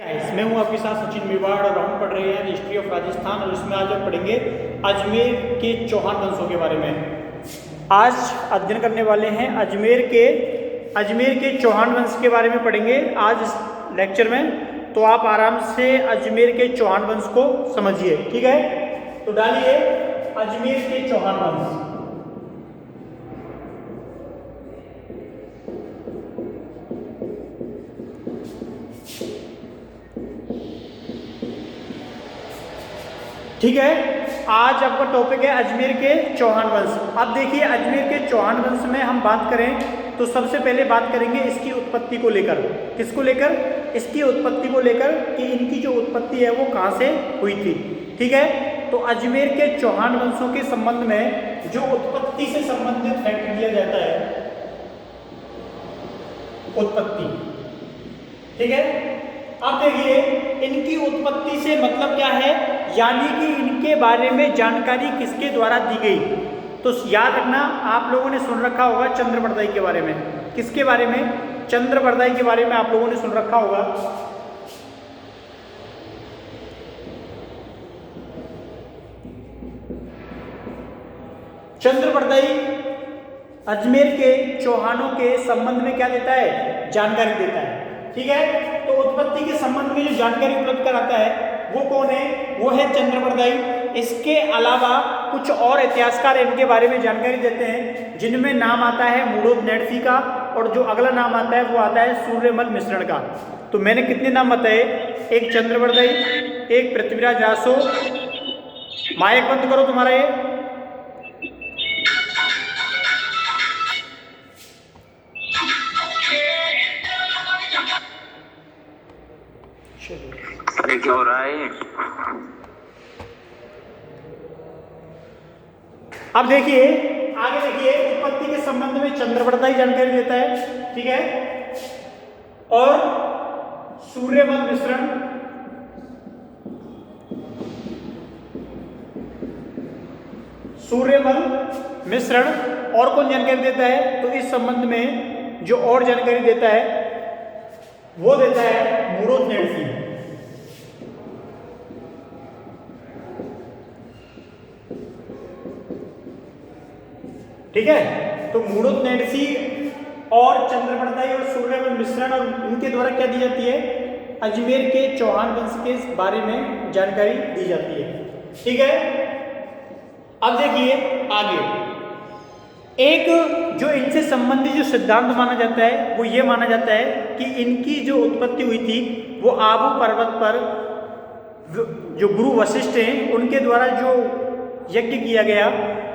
मैं हूं आपके साथ सचिन मेवाड़ और हम पढ़ रहे हैं हिस्ट्री ऑफ राजस्थान और इसमें आज हम पढ़ेंगे अजमेर के चौहान वंशों के बारे में। आज अध्ययन करने वाले हैं अजमेर के चौहान वंश के बारे में पढ़ेंगे आज इस लेक्चर में। तो आप आराम से अजमेर के चौहान वंश को समझिए, ठीक है। तो डालिए अजमेर के चौहान वंश। ठीक है, आज आपका टॉपिक है अजमेर के चौहान वंश। अब देखिए अजमेर के चौहान वंश में हम बात करें तो सबसे पहले बात करेंगे इसकी उत्पत्ति को लेकर। किसको लेकर? इसकी उत्पत्ति को लेकर कि इनकी जो उत्पत्ति है वो कहाँ से हुई थी, ठीक है। तो अजमेर के चौहान वंशों के संबंध में जो उत्पत्ति से संबंधित फैक्ट दिया जाता है, उत्पत्ति, ठीक है। अब देखिए इनकी उत्पत्ति से मतलब क्या है, यानी कि इनके बारे में जानकारी किसके द्वारा दी गई। तो याद रखना, आप लोगों ने सुन रखा होगा चंद्रबरदाई के बारे में। किसके बारे में? चंद्रबरदाई के बारे में आप लोगों ने सुन रखा होगा। चंद्रबरदाई अजमेर के चौहानों के संबंध में क्या देता है? जानकारी देता है, ठीक है। तो उत्पत्ति के संबंध में जो जानकारी उपलब्ध कराता है वो कौन है? वो है चंद्रबरदाई। इसके अलावा कुछ और इतिहासकार इनके बारे में जानकारी देते हैं, जिनमें नाम आता है मूढ़ोत नैणसी का, और जो अगला नाम आता है वो आता है सूर्यमल मिश्रण का। तो मैंने कितने नाम बताए? एक चंद्रबरदाई, एक पृथ्वीराज रासो। माइक बंद करो तुम्हारा ये। अरे क्या हो रहा है? अब देखिए आगे देखिए, उत्पत्ति के संबंध में चंद्रबरदाई जानकारी देता है, ठीक है, और सूर्यमल मिश्रण, और कौन जानकारी देता है? तो इस संबंध में जो और जानकारी देता है वो देता है मूढ़ोत नैणसी, ठीक है। तो मूढ़ोत नैणसी और चंद्रबरदाई और सूर्यमल मिश्रण, और इनके द्वारा क्या दी जाती है? अजमेर के चौहान वंश के बारे में जानकारी दी जाती है, ठीक है। अब देखिए आगे, एक जो इनसे संबंधित जो सिद्धांत माना जाता है वो ये माना जाता है कि इनकी जो उत्पत्ति हुई थी वो आबू पर्वत पर जो गुरु वशिष्ठ हैं उनके द्वारा जो यज्ञ किया गया,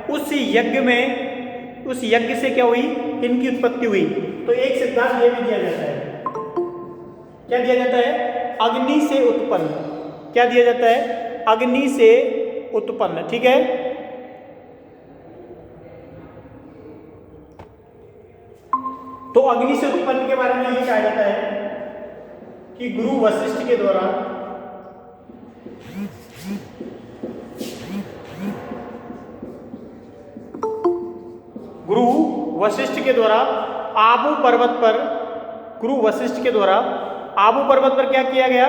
उस यज्ञ से क्या हुई? इनकी उत्पत्ति हुई। तो एक सिद्धांत ये भी दिया जाता है, क्या दिया जाता है? अग्नि से उत्पन्न। क्या दिया जाता है? अग्नि से उत्पन्न, ठीक है। तो अग्नि से उत्पन्न के बारे में ये कहा जाता है कि गुरु वशिष्ठ के द्वारा आबू पर्वत पर क्या किया गया?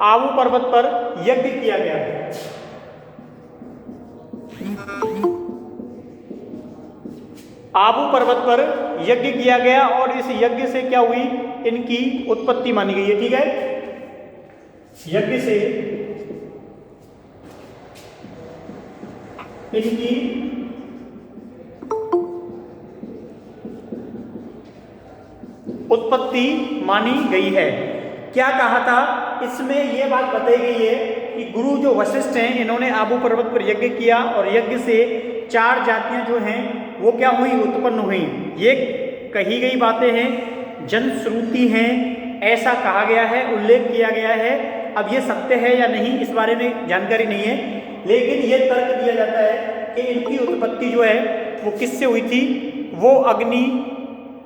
आबू पर्वत पर यज्ञ किया गया। आबू पर्वत पर यज्ञ किया गया और इस यज्ञ से क्या हुई? इनकी उत्पत्ति मानी गई है, ठीक है। यज्ञ से इनकी उत्पत्ति मानी गई है। क्या कहा था इसमें? यह बात बताई गई है कि गुरु जो वशिष्ठ हैं इन्होंने आबू पर्वत पर यज्ञ किया और यज्ञ से 4 जातियां जो हैं वो क्या हुई? उत्पन्न हुई। ये कही गई बातें हैं, जनश्रुति हैं, ऐसा कहा गया है, उल्लेख किया गया है। अब ये सत्य है या नहीं इस बारे में जानकारी नहीं है, लेकिन ये तर्क दिया जाता है कि इनकी उत्पत्ति जो है वो किससे हुई थी?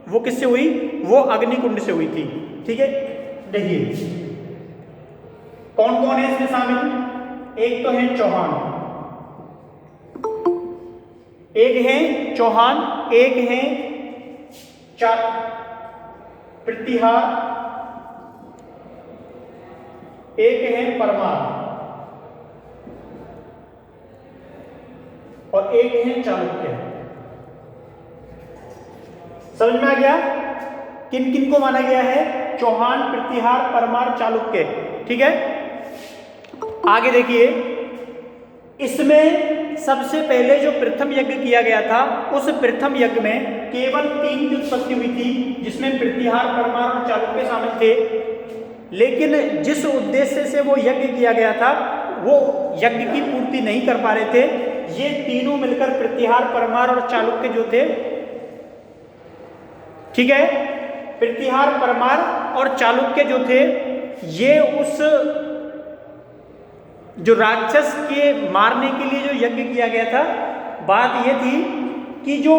वो किससे हुई? वो अग्निकुंड से हुई थी, ठीक है। देखिए कौन कौन है इसमें शामिल? एक तो है चौहान, एक है प्रतिहार, एक है परमार और एक है चालुक्य। समझ में आ गया? किन किन को माना गया है? चौहान, प्रतिहार, परमार, चालुक्य। ठीक है, आगे देखिए, इसमें सबसे पहले जो प्रथम यज्ञ किया गया था, उस प्रथम यज्ञ में केवल 3 की उत्पत्ति हुई थी, जिसमें प्रतिहार, परमार और चालुक्य शामिल थे। लेकिन जिस उद्देश्य से वो यज्ञ किया गया था, वो यज्ञ की पूर्ति नहीं कर पा रहे थे। ये तीनों मिलकर प्रतिहार, परमार और चालुक्य जो थे, ठीक है, प्रतिहार, परमार और चालुक्य जो थे, ये उस जो राक्षस के मारने के लिए जो यज्ञ किया गया था, बात ये थी कि जो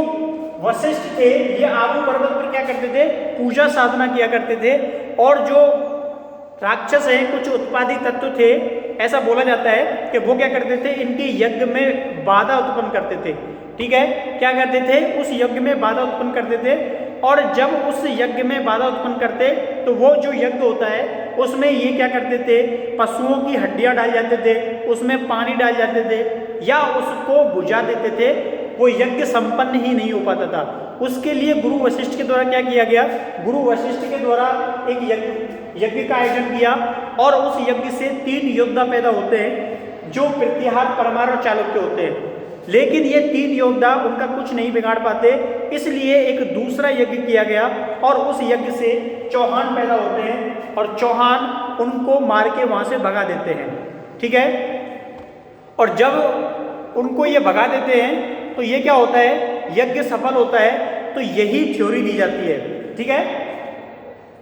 वशिष्ठ थे, ये आबू पर्वत पर क्या करते थे? पूजा साधना किया करते थे। और जो राक्षस हैं, कुछ उत्पादी तत्व थे, ऐसा बोला जाता है कि वो क्या करते थे? इनके यज्ञ में बाधा उत्पन्न करते थे। ठीक है, क्या करते थे? उस यज्ञ में बाधा उत्पन्न करते थे। और जब उस यज्ञ में बाधा उत्पन्न करते, तो वो जो यज्ञ होता है उसमें ये क्या करते थे? पशुओं की हड्डियां डाल जाते थे, उसमें पानी डाल जाते थे या उसको बुझा देते थे। वो यज्ञ संपन्न ही नहीं हो पाता था। उसके लिए गुरु वशिष्ठ के द्वारा क्या किया गया? गुरु वशिष्ठ के द्वारा एक यज्ञ का आयोजन किया और उस यज्ञ से 3 योद्धा पैदा होते हैं, जो प्रतिहार, परमार और चालुक्य होते हैं। लेकिन ये 3 योद्धा उनका कुछ नहीं बिगाड़ पाते, इसलिए एक दूसरा यज्ञ किया गया और उस यज्ञ से चौहान पैदा होते हैं और चौहान उनको मार के वहां से भगा देते हैं। ठीक है, और जब उनको ये भगा देते हैं तो ये क्या होता है? यज्ञ सफल होता है। तो यही थ्योरी दी जाती है। ठीक है,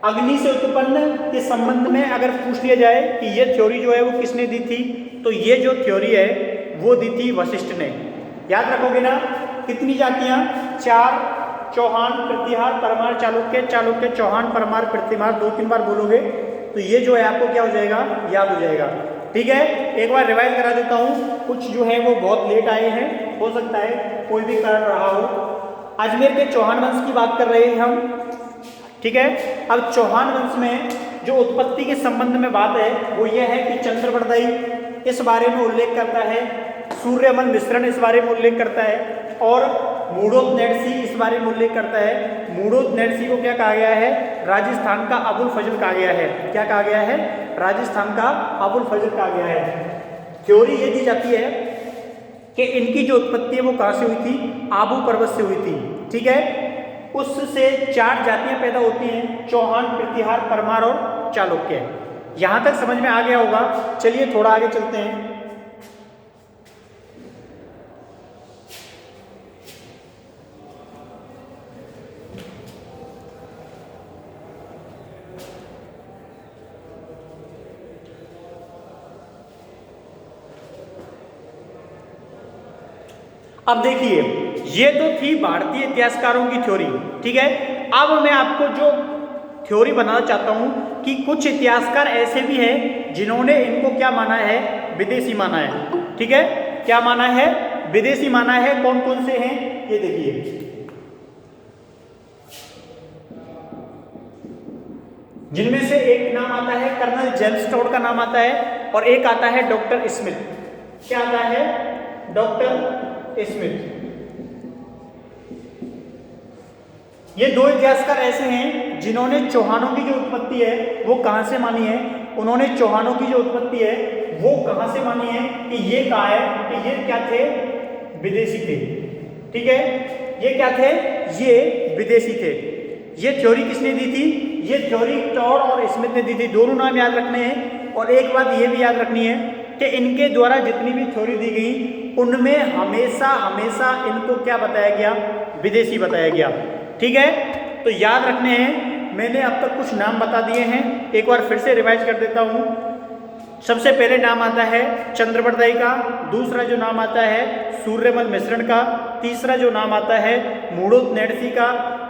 अग्नि से उत्पन्न के संबंध में अगर पूछ लिया जाए कि ये थ्योरी जो है वो किसने दी थी, तो ये जो थ्योरी है वो दी थी वशिष्ठ ने। याद रखोगे ना? कितनी जातियां? 4, चौहान, प्रतिहार, परमार, चालुक्य। चालुक्य, चौहान, परमार, प्रतिहार 2-3 बार बोलोगे तो ये जो है आपको क्या हो जाएगा? याद हो जाएगा। ठीक है, एक बार रिवाइज करा देता हूँ। कुछ जो है वो बहुत लेट आए हैं, हो सकता है कोई भी कारण रहा हो। अजमेर के चौहान वंश की बात कर रहे हैं हम। ठीक है, अब चौहान वंश में जो उत्पत्ति के संबंध में बात है वो ये है कि चंद्रवरदाई इस बारे में उल्लेख करता है, सूर्यमल मिश्रण इस बारे में उल्लेख करता है और मूढ़ोत्नेसी इस बारे में उल्लेख करता है। मूढ़ोत्नेसी को क्या कहा गया है? राजस्थान का अबुल फजल कहा गया है। क्या कहा गया है? राजस्थान का अबुल फजल कहा गया है। थ्योरी ये दी जाती है कि इनकी जो उत्पत्ति है वो कहाँ से हुई थी? आबू पर्वत से हुई थी। ठीक है, उससे 4 जातियां पैदा होती हैं, चौहान, प्रतिहार, परमार और चालुक्य। यहां तक समझ में आ गया होगा। चलिए थोड़ा आगे चलते हैं। अब देखिए, ये तो थी भारतीय इतिहासकारों की थ्योरी। ठीक है, अब मैं आपको जो थ्योरी बनाना चाहता हूं कि कुछ इतिहासकार ऐसे भी हैं जिन्होंने इनको क्या माना है? विदेशी माना है। ठीक है, क्या माना है? विदेशी माना है। कौन कौन से हैं ये देखिए। जिनमें से एक नाम आता है कर्नल जेम्स टॉड का नाम आता है और एक आता है डॉक्टर स्मिथ। क्या आता है? Doctor Smith. ये 2 इतिहासकार ऐसे हैं जिन्होंने चौहानों की जो उत्पत्ति है वो कहां से मानी है? उन्होंने चौहानों की जो उत्पत्ति है वो कहां से मानी है? कि ये कहा है कि ये क्या थे? विदेशी थे। ठीक है, ये क्या थे? ये विदेशी थे। ये थ्योरी किसने दी थी? ये थ्योरी टॉड और स्मिथ ने दी थी। दोनों नाम याद रखने हैं। और एक बात ये भी याद रखनी है कि इनके द्वारा जितनी भी थ्योरी दी गई उनमें हमेशा हमेशा इनको क्या बताया गया? विदेशी बताया गया। ठीक है, तो याद रखने हैं। मैंने अब तक कुछ नाम बता दिए हैं, एक बार फिर से रिवाइज कर देता हूँ। सबसे पहले नाम आता है चंद्रवरदाई का, दूसरा जो नाम आता है सूर्यमल मिश्रण का, तीसरा जो नाम आता है मूढ़ोत्नेसी का।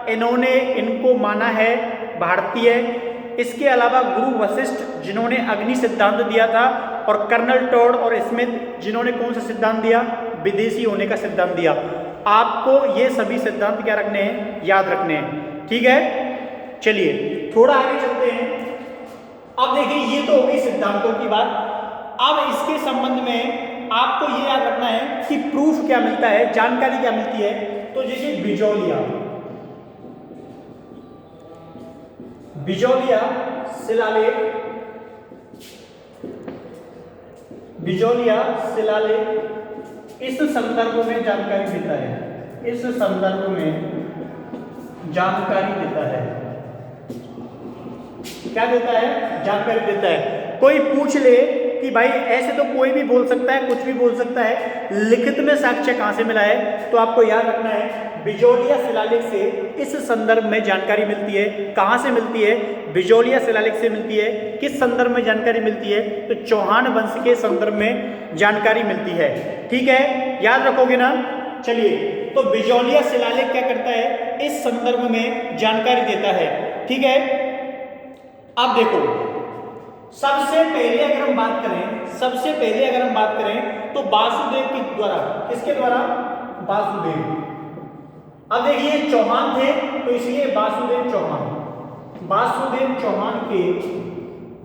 इन्होंने इनको माना है भारतीय। इसके अलावा गुरु वशिष्ठ जिन्होंने अग्नि सिद्धांत दिया था और कर्नल टॉड और स्मिथ जिन्होंने कौन सा सिद्धांत दिया? विदेशी होने का सिद्धांत दिया। आपको ये सभी सिद्धांत क्या रखने हैं? याद रखने हैं। ठीक है, चलिए थोड़ा आगे चलते हैं। अब देखिए, ये तो हो गई सिद्धांत सिद्धांतों की बात। अब इसके संबंध में आपको ये याद रखना है कि प्रूफ क्या मिलता है, जानकारी क्या मिलती है। तो जैसे बिजौलिया शिलालेख इस संदर्भ में जानकारी देता है, इस संदर्भ में जानकारी देता है। क्या देता है? जानकारी देता है। कोई पूछ ले कि भाई ऐसे तो कोई भी बोल सकता है, कुछ भी बोल सकता है, लिखित में साक्ष्य कहां से मिला है? तो आपको याद रखना है बिजौलिया शिलालेख से इस संदर्भ में जानकारी मिलती है। कहां से मिलती है? बिजौलिया शिलालेख से मिलती है। किस संदर्भ में जानकारी मिलती है? तो चौहान वंश के संदर्भ में जानकारी मिलती है। ठीक है, याद रखोगे ना? चलिए, तो बिजौलिया शिलालेख क्या करता है? इस संदर्भ में जानकारी देता है। ठीक है, अब देखो, सबसे पहले अगर हम बात करें तो वासुदेव के द्वारा, किसके द्वारा? वासुदेव। अब देखिए चौहान थे तो इसलिए वासुदेव चौहान के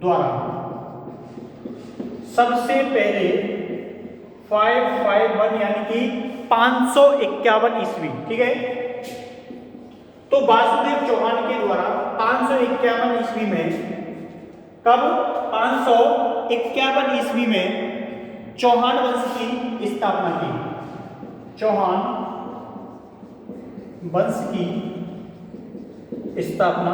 द्वारा सबसे पहले 551 यानी कि 551 ईस्वी। ठीक है, तो वासुदेव चौहान के द्वारा 551 ईस्वी में, कब? 551 ईस्वी में चौहान वंश की स्थापना की। चौहान वंश की स्थापना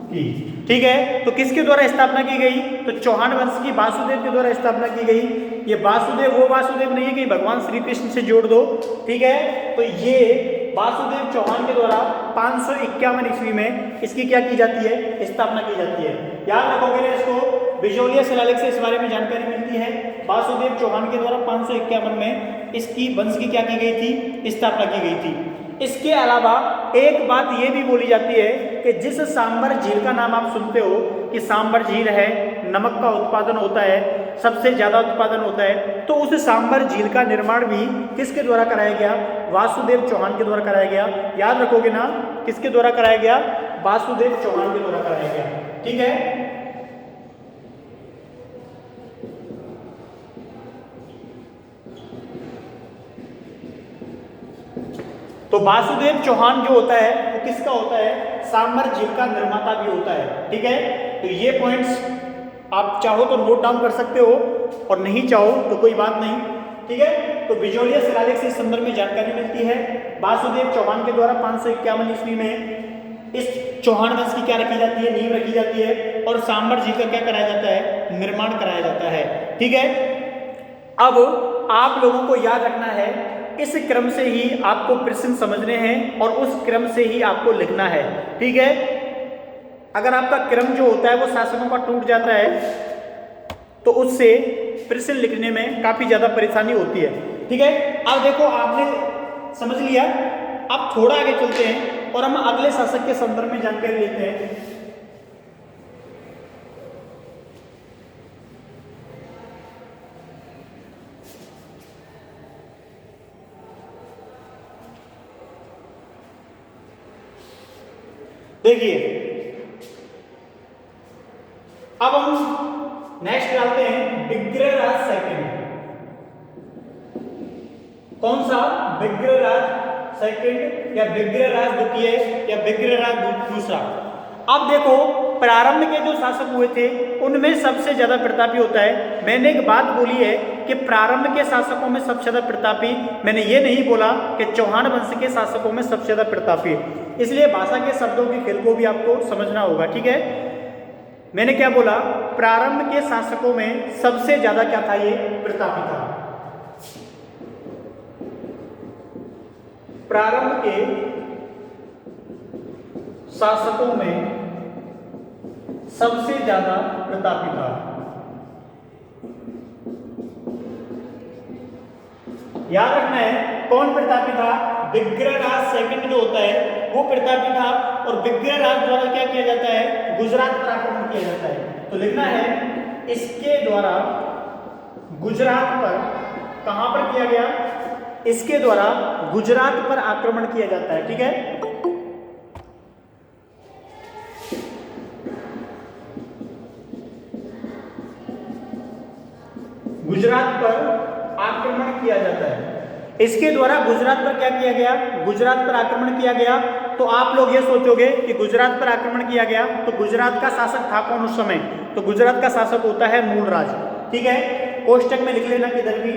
की। ठीक है, तो किसके द्वारा स्थापना की गई? तो चौहान वंश की वासुदेव के द्वारा स्थापना की गई। ये वासुदेव वो वासुदेव नहीं है कि भगवान श्री कृष्ण से जोड़ दो। ठीक है, तो ये वासुदेव चौहान के द्वारा 551 ईस्वी में इसकी क्या की जाती है? स्थापना की जाती है। याद रखोगे ना इसको, बिजौलिया शिलालेख से इस बारे में जानकारी मिलती है। वासुदेव चौहान के द्वारा 551 में इसकी वंश की क्या की गई थी? स्थापना की गई थी। इसके अलावा एक बात ये भी बोली जाती है कि जिस सांबर झील का नाम आप सुनते हो कि सांबर झील है, नमक का उत्पादन होता है, सबसे ज्यादा उत्पादन होता है, तो उस सांबर झील का निर्माण भी किसके द्वारा कराया गया? वासुदेव चौहान के द्वारा कराया गया। याद रखोगे ना, किसके द्वारा कराया गया? वासुदेव चौहान के द्वारा कराया गया। ठीक है, तो वासुदेव चौहान जो होता है वो किसका होता है? सांबर झील का निर्माता भी होता है। ठीक है, तो ये पॉइंट्स आप चाहो तो नोट डाउन कर सकते हो और नहीं चाहो तो कोई बात नहीं। ठीक है, तो बिजौलिया शिलालेख से इस संदर्भ में जानकारी मिलती है। वासुदेव चौहान के द्वारा 551 ईस्वी में इस चौहान वंश की क्या रखी जाती है? नींव रखी जाती है और सांबर झील का क्या कराया जाता है? निर्माण कराया जाता है। ठीक है, अब आप लोगों को याद रखना है, इस क्रम से ही आपको प्रश्न समझने हैं और उस क्रम से ही आपको लिखना है। ठीक है, अगर आपका क्रम जो होता है वो शासकों का टूट जाता है तो उससे प्रश्न लिखने में काफी ज्यादा परेशानी होती है। ठीक है, अब देखो आपने समझ लिया, अब थोड़ा आगे चलते हैं और हम अगले शासक के संदर्भ में जानकारी लेते हैं। देखिए, अब हम नेक्स्ट डालते हैं विग्रहराज सेकंड। कौन सा? विग्रहराज सेकंड या विग्रहराज द्वितीय या विग्रहराज दूसरा। अब देखो, प्रारंभ के जो शासक हुए थे उनमें सबसे ज्यादा प्रतापी होता है। मैंने एक बात बोली है कि प्रारंभ के शासकों में सबसे ज्यादा प्रतापी, मैंने ये नहीं बोला कि चौहान वंश के शासकों में सबसे ज्यादा प्रतापी। इसलिए भाषा के शब्दों के खेल को भी आपको समझना होगा। ठीक है, मैंने क्या बोला? प्रारंभ के शासकों में सबसे ज्यादा क्या था? ये प्रतापी था। प्रारंभ के शासकों में सबसे ज्यादा प्रतापी था। याद रखना है कौन प्रतापी था? विग्रहराज सेकंड जो होता है वो प्रतापी था और विग्रहराज द्वारा क्या किया जाता है? गुजरात पर आक्रमण किया जाता है। तो लिखना है इसके द्वारा गुजरात पर, कहां पर किया गया? इसके द्वारा गुजरात पर आक्रमण किया जाता है। ठीक है, गुजरात पर आक्रमण किया जाता है। इसके द्वारा गुजरात पर क्या किया गया? गुजरात पर आक्रमण किया गया। तो आप लोग ये सोचोगे कि गुजरात पर आक्रमण किया गया तो गुजरात का शासक था कौन उस समय? तो गुजरात का शासक होता है मूलराज। ठीक है, कोष्टक में लिख लेना किधर भी।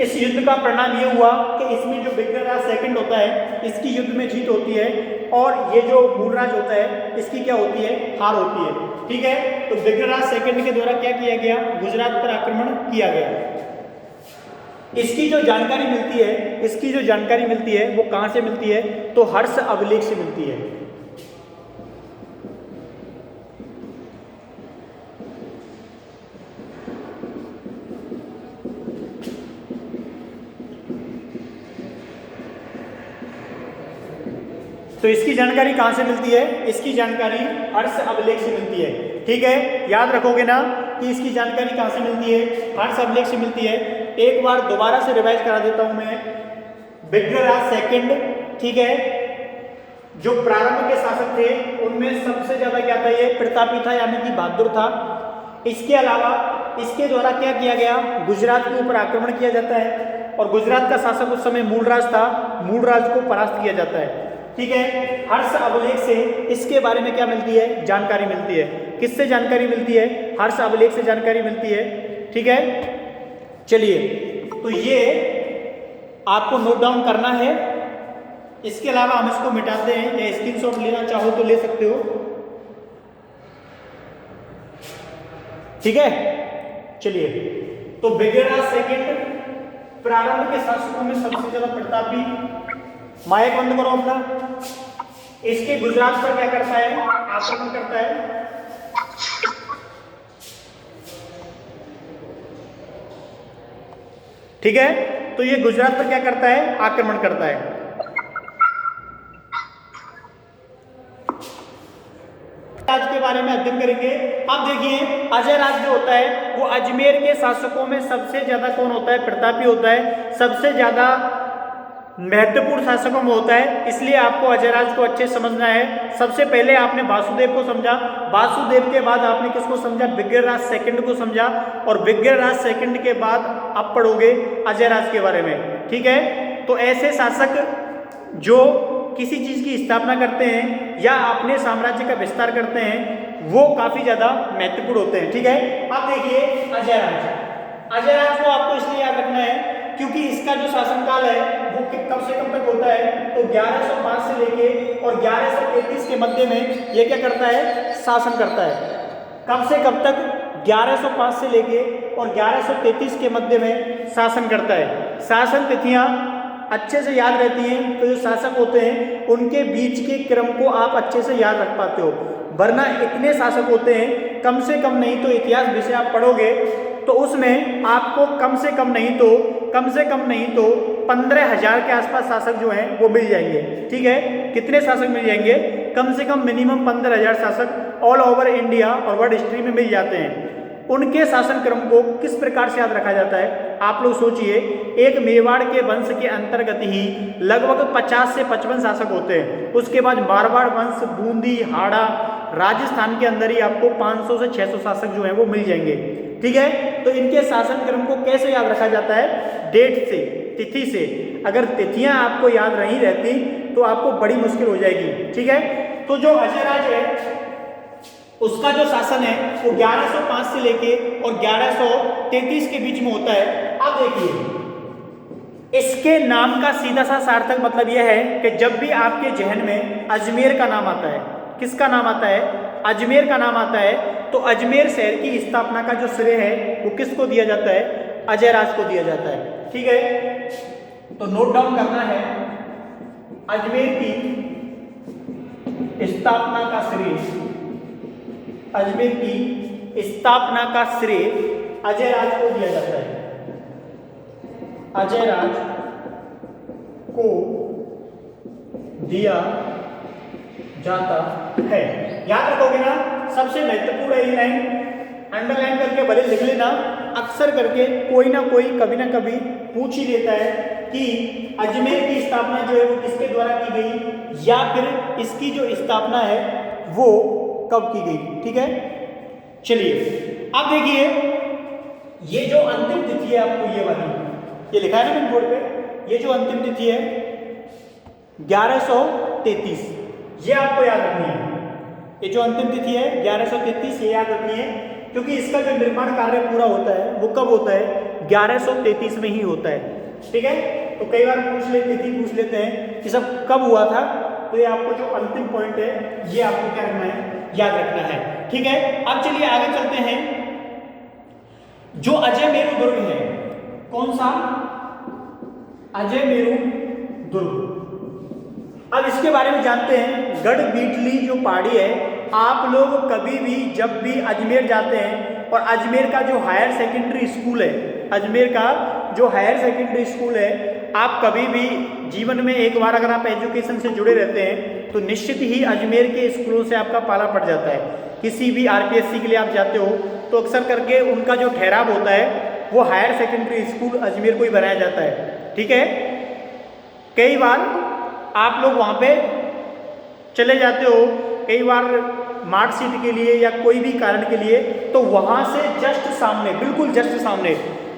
इस युद्ध का परिणाम ये हुआ कि इसमें जो विग्रहराज सेकंड होता है इसकी युद्ध में जीत होती है और ये जो मूलराज होता है इसकी क्या होती है? हार होती है। ठीक है, तो विग्रहराज सेकंड के द्वारा क्या किया गया? गुजरात पर आक्रमण किया गया। इसकी जो जानकारी मिलती है वो कहां से मिलती है? तो हर्ष अभिलेख से मिलती है। तो इसकी जानकारी कहां से मिलती है? इसकी जानकारी हर्ष अभिलेख से मिलती है। ठीक है, याद रखोगे ना कि इसकी जानकारी कहां से मिलती है? हर्ष अभिलेख से मिलती है। एक बार दोबारा से रिवाइज करा देता हूं मैं। विग्रहराज सेकंड, ठीक है, जो प्रारंभ के शासक थे उनमें सबसे ज्यादा क्या था? ये प्रतापी था, यानी कि बहादुर था। इसके अलावा इसके द्वारा क्या किया गया? गुजरात के ऊपर आक्रमण किया जाता है और गुजरात का शासक उस समय मूलराज था। मूलराज को परास्त किया जाता है। ठीक है, हर्ष अभिलेख से इसके बारे में क्या मिलती है? जानकारी मिलती है। किससे जानकारी मिलती है? हर्ष अभिलेख से जानकारी मिलती है। ठीक है, चलिए, तो ये आपको नोट डाउन करना है। इसके अलावा हम इसको मिटाते हैं, या स्क्रीनशॉट लेना चाहो तो ले सकते हो। ठीक है, चलिए, तो विग्रहराज सेकंड प्रारंभ के शासकों में सबसे ज्यादा प्रतापी। माइक बंद करो अपना। इसके गुजरात पर क्या करता है? आक्रमण करता है। ठीक है, तो ये गुजरात पर क्या करता है? आक्रमण करता है। राज के बारे में अध्ययन करेंगे। अब देखिए, अजय राज जो होता है वो अजमेर के शासकों में सबसे ज्यादा कौन होता है? प्रतापी होता है, सबसे ज्यादा महत्वपूर्ण शासकों में होता है। इसलिए आपको अजयराज को अच्छे समझना है। सबसे पहले आपने वासुदेव को समझा, वासुदेव के बाद आपने किसको समझा? विग्रहराज सेकंड को समझा, और विग्रहराज सेकंड के बाद आप पढ़ोगे अजयराज के बारे में। ठीक है, तो ऐसे शासक जो किसी चीज की स्थापना करते हैं या अपने साम्राज्य का विस्तार करते हैं वो काफी ज्यादा महत्वपूर्ण होते हैं। ठीक है, अब देखिए अजयराज को आपको इसलिए याद रखना है क्योंकि इसका जो शासनकाल है वो कब से कब तक होता है? तो 1105 से लेके और 1133 के मध्य में ये क्या करता है? शासन करता है। कब से कब तक? 1105 से लेके और 1133 के मध्य में शासन करता है। शासन तिथियां अच्छे से याद रहती हैं तो जो शासक होते हैं उनके बीच के क्रम को आप अच्छे से याद रख पाते हो, वरना इतने शासक होते हैं, कम से कम नहीं तो इतिहास विषय आप पढ़ोगे तो उसमें आपको कम से कम नहीं तो 15,000 के आसपास शासक जो हैं वो मिल जाएंगे। ठीक है, कितने शासक मिल जाएंगे? कम से कम मिनिमम 15,000 शासक ऑल ओवर इंडिया और वर्ल्ड हिस्ट्री में मिल जाते हैं। उनके शासन क्रम को किस प्रकार से याद रखा जाता है? आप लोग सोचिए, एक मेवाड़ के वंश के अंतर्गत ही लगभग 50 से 55 शासक होते हैं। उसके बाद मारवाड़ वंश, बूंदी, हाड़ा, राजस्थान के अंदर ही आपको 500 से 600 शासक जो हैं वो मिल जाएंगे। ठीक है, तो इनके शासन क्रम को कैसे याद रखा जाता है? डेट से, तिथि से। अगर तिथियां आपको याद नहीं रहती तो आपको बड़ी मुश्किल हो जाएगी। ठीक है, तो जो अजयराज है उसका जो शासन है वो 1105 से लेके और 1133 के बीच में होता है। अब देखिए, इसके नाम का सीधा सा सार्थक मतलब यह है कि जब भी आपके जहन में अजमेर का नाम आता है, किसका नाम आता है? अजमेर का नाम आता है, तो अजमेर शहर की स्थापना का जो श्रेय है वो किसको दिया जाता है? अजयराज को दिया जाता है। ठीक है, तो नोट डाउन करना है, अजमेर की स्थापना का श्रेय, अजमेर की स्थापना का श्रेय अजयराज को दिया जाता है। अजयराज को दिया जाता है। याद रखोगे ना, सबसे महत्वपूर्ण है ये लाइन, अंडरलाइन करके भले लिख लेना। अक्सर करके कोई ना कोई कभी ना कभी पूछ ही लेता है कि अजमेर की स्थापना जो है वो किसके द्वारा की गई, या फिर इसकी जो स्थापना है वो कब की गई। ठीक है, चलिए अब देखिए, ये जो अंतिम तिथि है आपको ये वाली, ये लिखा है ना मैंने बोर्ड पे, ये जो अंतिम तिथि है 1133, ये आपको याद रखनी है। ये जो अंतिम तिथि है 1133, ये याद रखनी है, क्योंकि इसका जो निर्माण कार्य पूरा होता है वो कब होता है, 1133 में ही होता है। ठीक है, तो कई बार तिथि पूछ लेते हैं कि सब कब हुआ था, तो ये आपको जो अंतिम पॉइंट है ये आपको क्या करना है, याद रखना है। ठीक है, अब चलिए आगे चलते हैं। जो अजय मेरू दुर्ग है, कौन सा, अजय मेरू दुर्ग, अब इसके बारे में जानते हैं। गढ़ बीटली जो पहाड़ी है, आप लोग कभी भी जब भी अजमेर जाते हैं, और अजमेर का जो हायर सेकेंडरी स्कूल है, अजमेर का जो हायर सेकेंडरी स्कूल है, आप कभी भी जीवन में एक बार अगर आप एजुकेशन से जुड़े रहते हैं तो निश्चित ही अजमेर के स्कूलों से आपका पाला पड़ जाता है। किसी भी आरपीएससी के लिए आप जाते हो तो अक्सर करके उनका जो ठहराव होता है वो हायर सेकेंडरी स्कूल अजमेर को ही बनाया जाता है। ठीक है, कई बार आप लोग वहाँ पे चले जाते हो, कई बार मार्कशीट के लिए या कोई भी कारण के लिए, तो वहाँ से जस्ट सामने, बिल्कुल जस्ट सामने,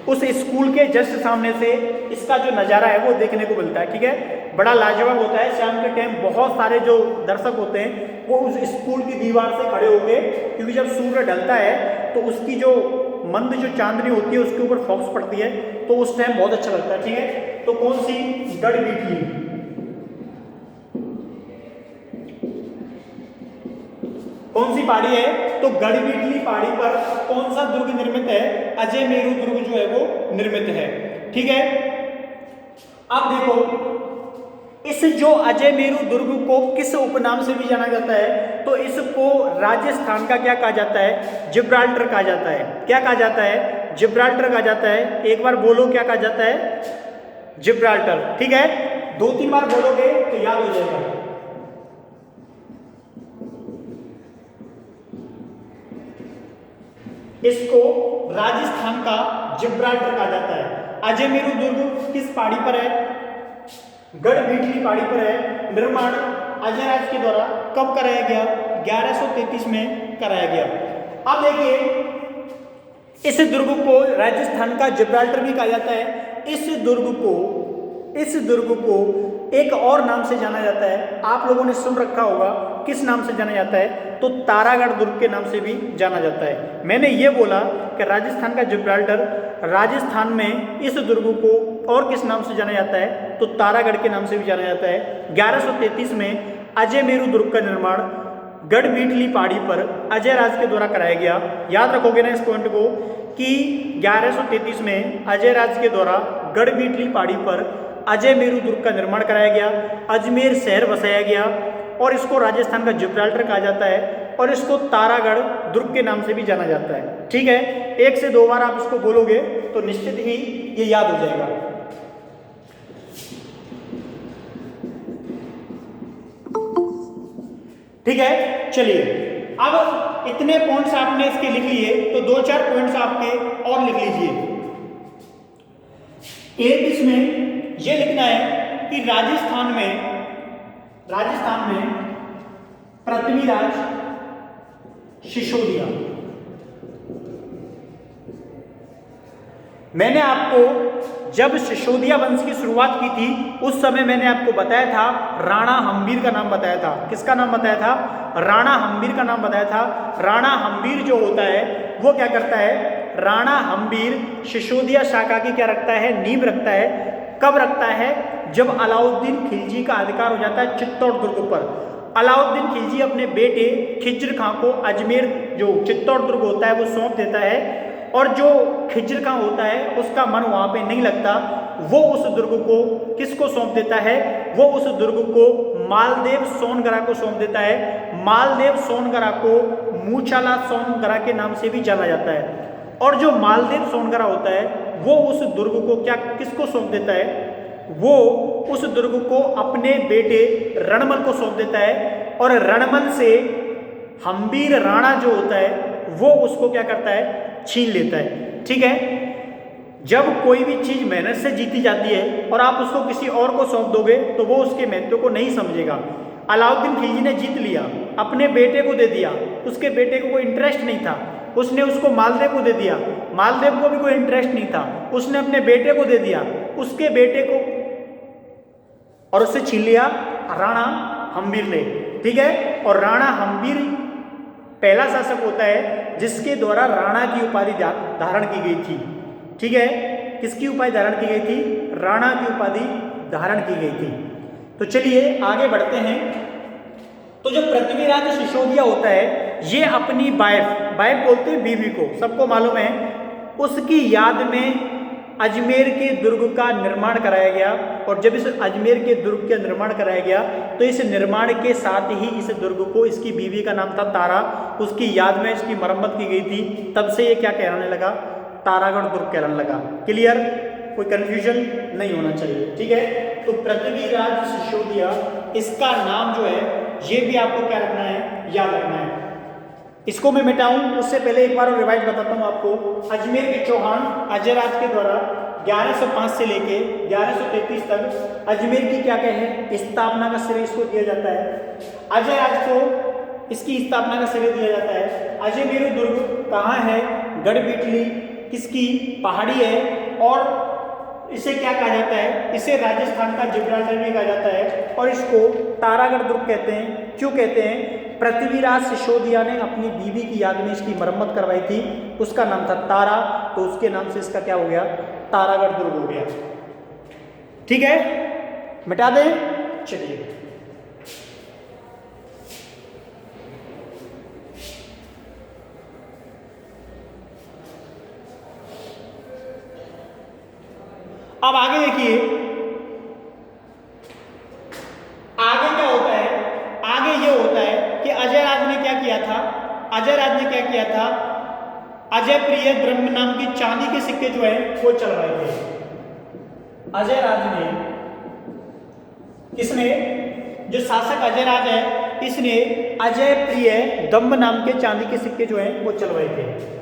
उस स्कूल के जस्ट सामने से इसका जो नज़ारा है वो देखने को मिलता है। ठीक है, बड़ा लाजवाब होता है। शाम के टाइम बहुत सारे जो दर्शक होते हैं वो उस स्कूल की दीवार से खड़े होके, क्योंकि जब सूर्य ढलता है तो उसकी जो मंद जो चांदनी होती है उसके ऊपर फोकस पड़ती है, तो उस टाइम बहुत अच्छा लगता है। ठीक है, तो कौन सी, गढ़ बीटली, कौन सी पहाड़ी है, तो गढ़ बीटली पहाड़ी पर कौन सा दुर्ग निर्मित है, अजय मेरू दुर्ग जो है वो निर्मित है। ठीक है, अब देखो, इस जो अजय मेरू दुर्ग को किस उपनाम से भी जाना जाता है, तो इसको राजस्थान का क्या कहा जाता है, जिब्राल्टर कहा जाता है। क्या कहा जाता है, जिब्राल्टर कहा जाता है। एक बार बोलो, क्या कहा जाता है, जिब्राल्टर। ठीक है, 2-3 बार बोलोगे तो याद हो जाएगा। इसको राजस्थान का जिब्राल्टर कहा जाता है। अजय मेरू दुर्ग किस पहाड़ी पर है, गढ़ बीटली पहाड़ी पर है। निर्माण अजय राज के द्वारा कब कराया गया, 1133 में कराया गया। अब देखिए, इस दुर्ग को राजस्थान का जिब्राल्टर भी कहा जाता है। इस दुर्ग को एक और नाम से जाना जाता है, आप लोगों ने सुन रखा होगा, किस नाम से जाना जाता है, तो तारागढ़ दुर्ग के नाम से भी जाना जाता है। मैंने ये बोला कि राजस्थान का जिब्राल्टर, राजस्थान में इस दुर्ग को और किस नाम से जाना जाता है, तो तारागढ़ के नाम से भी जाना जाता है। 1133 में अजय मेरू दुर्ग का निर्माण गढ़ बीटली पहाड़ी पर अजय राज के द्वारा कराया गया। याद रखोगे ना इस पॉइंट को कि 1133 में अजय राज के द्वारा गढ़ बीटली पहाड़ी पर अजय मेरू दुर्ग का निर्माण कराया गया, अजमेर शहर बसाया गया, और इसको राजस्थान का जिब्राल्टर कहा जाता है, और इसको तारागढ़ दुर्ग के नाम से भी जाना जाता है। ठीक है, 1 से 2 बार आप इसको बोलोगे तो निश्चित ही ये याद हो जाएगा। ठीक है, चलिए अब इतने पॉइंट्स आपने इसके लिख लिए, तो 2-4 पॉइंट्स आपके और लिख लीजिए। एक इसमें यह लिखना है कि राजस्थान में पृथ्वीराज सिसोदिया। मैंने आपको जब सिसोदिया वंश की शुरुआत की थी उस समय मैंने आपको बताया था, राणा हम्बीर का नाम बताया था। किसका नाम बताया था, राणा हम्बीर का नाम बताया था। राणा हम्बीर जो होता है वो क्या करता है, राणा हम्बीर सिसोदिया शाखा की क्या रखता है, नींव रखता है। कब रखता है, जब अलाउद्दीन खिलजी का अधिकार हो जाता है चित्तौड़ दुर्ग पर। अलाउद्दीन खिलजी अपने बेटे खिज्र खां को अजमेर जो चित्तौड़ दुर्ग होता है वो सौंप देता है, और जो खिज्र खां होता है उसका मन वहाँ पे नहीं लगता, वो उस दुर्ग को किसको सौंप देता है, वो उस दुर्ग को मालदेव सोनगरा को सौंप देता है। मालदेव सोनगरा को मूछाला सोनगरा के नाम से भी जाना जाता है। और जो मालदेव सोनगरा होता है वो उस दुर्ग को किसको सौंप देता है, वो उस दुर्ग को अपने बेटे रणमल को सौंप देता है, और रणमल से हम्बीर राणा जो होता है वो उसको क्या करता है, छीन लेता है। ठीक है, जब कोई भी चीज मेहनत से जीती जाती है और आप उसको किसी और को सौंप दोगे तो वो उसके महत्व को नहीं समझेगा। अलाउद्दीन खिलजी ने जीत लिया, अपने बेटे को दे दिया, उसके बेटे को कोई इंटरेस्ट नहीं था, उसने उसको मालदेव को दे दिया। मालदेव को भी कोई इंटरेस्ट नहीं था, उसने अपने बेटे को दे दिया, उसके बेटे को और उससे छीन लिया राणा हम्बीर ने, ठीक है। और राणा हम्बीर पहला शासक होता है जिसके द्वारा राणा की उपाधि धारण की गई थी, ठीक है। किसकी उपाधि धारण की गई थी? राणा की उपाधि धारण की गई थी। तो चलिए आगे बढ़ते हैं। तो जो पृथ्वीराज सिसोदिया होता है ये अपनी वाइफ बोलते हैं बीवी को, सबको मालूम है, उसकी याद में अजमेर के दुर्ग का निर्माण कराया गया। और जब इस अजमेर के दुर्ग का निर्माण कराया गया तो इस निर्माण के साथ ही इस दुर्ग को, इसकी बीवी का नाम था तारा, उसकी याद में इसकी मरम्मत की गई थी। तब से ये क्या कहलाने लगा? तारागढ़ दुर्ग कहलाने लगा। क्लियर? कोई कंफ्यूजन नहीं होना चाहिए, ठीक है। तो पृथ्वीराज सिसोदिया, इसका नाम जो है ये भी आपको क्या रखना है? याद रखना है। इसको मैं मिटाऊं उससे पहले एक बार और रिवाइज बताता हूं आपको। अजमेर के चौहान अजयराज के द्वारा 1105 से लेके 1133 तक अजमेर की क्या कहे स्थापना का श्रेय इसको दिया जाता है। अजयराज को इसकी स्थापना का श्रेय दिया जाता है। अजमेर दुर्ग कहाँ है? गढ़बिटली किसकी पहाड़ी है। और इसे क्या कहा जाता है? इसे राजस्थान का जिब्राल्टर भी कहा जाता है। और इसको तारागढ़ दुर्ग कहते हैं। क्यों कहते हैं? पृथ्वीराज सिसोदिया ने अपनी बीवी की याद में इसकी मरम्मत करवाई थी, उसका नाम था तारा, तो उसके नाम से इसका क्या हो गया? तारागढ़ दुर्ग हो गया, ठीक है। मिटा दें? चलिए अब आगे देखिए, आगे क्या होता है? आगे ये होता है कि अजयराज ने क्या किया था? अजयराज ने क्या किया था? अजय प्रिय ब्रह्म नाम की चांदी के सिक्के जो है वो चलवाए थे। अजयराज ने, किसने? जो शासक अजयराज है इसने अजय प्रिय दम्भ नाम के चांदी के सिक्के जो है वो चलवाए थे।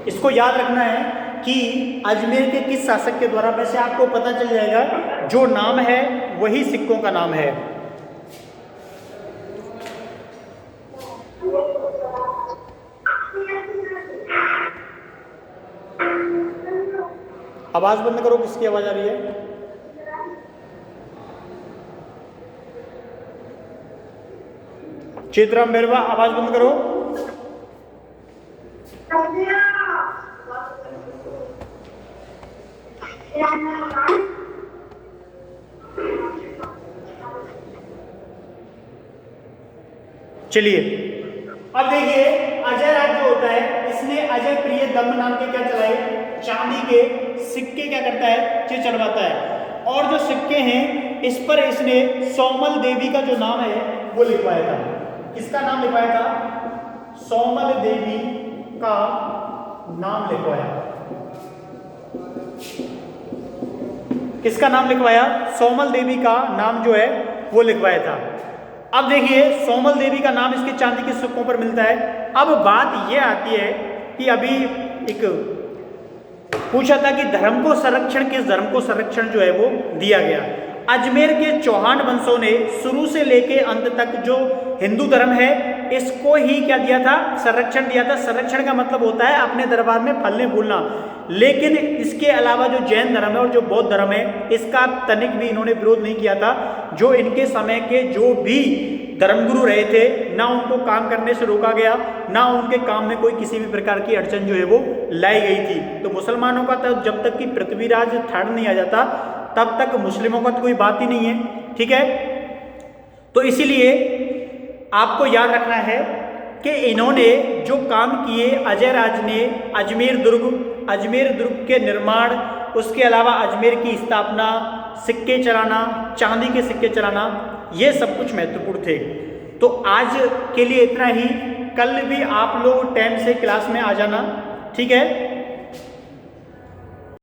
इसको याद रखना है कि अजमेर के किस शासक के द्वारा, वैसे आपको पता चल जाएगा, जो नाम है वही सिक्कों का नाम है। आवाज बंद करो, किसकी आवाज आ रही है? चित्राम बेरवा, आवाज बंद करो। चलिए अब देखिए, अजयराज जो होता है इसने अजय प्रिय दम्भ नाम के क्या चलाए? चांदी के सिक्के क्या करता है? ये चलवाता है। और जो सिक्के हैं इस पर इसने सोमल देवी का जो नाम है वो लिखवाया था। किसका नाम लिखवाया था? सोमल देवी का नाम लिखवाया। किसका नाम लिखवाया? सोमल देवी का नाम जो है वो लिखवाया था। अब देखिए, सोमल देवी का नाम इसके चांदी के सिक्कों पर मिलता है। अब बात यह आती है कि अभी एक पूछा था कि धर्म को संरक्षण, किस धर्म को संरक्षण जो है वो दिया गया? अजमेर के चौहान वंशों ने शुरू से लेके अंत तक जो हिंदू धर्म है इसको ही क्या दिया था? संरक्षण दिया था। संरक्षण का मतलब होता है अपने दरबार में फलने फूलना। लेकिन इसके अलावा जो जैन धर्म है और जो बौद्ध धर्म है इसका तनिक भी इन्होंने विरोध नहीं किया था। जो इनके समय के जो भी धर्मगुरु रहे थे, ना उनको काम करने से रोका गया, ना उनके काम में कोई किसी भी प्रकार की अड़चन जो है वो लाई गई थी। तो मुसलमानों का तो जब तक कि पृथ्वीराज थर्ड नहीं आ जाता तब तक मुस्लिमों का तो कोई बात ही नहीं है, ठीक है। तो इसीलिए आपको याद रखना है कि इन्होंने जो काम किए, अजयराज ने अजमेर दुर्ग के निर्माण, उसके अलावा अजमेर की स्थापना, सिक्के चलाना, चांदी के सिक्के चलाना, ये सब कुछ महत्वपूर्ण थे। तो आज के लिए इतना ही। कल भी आप लोग टाइम से क्लास में आ जाना, ठीक है।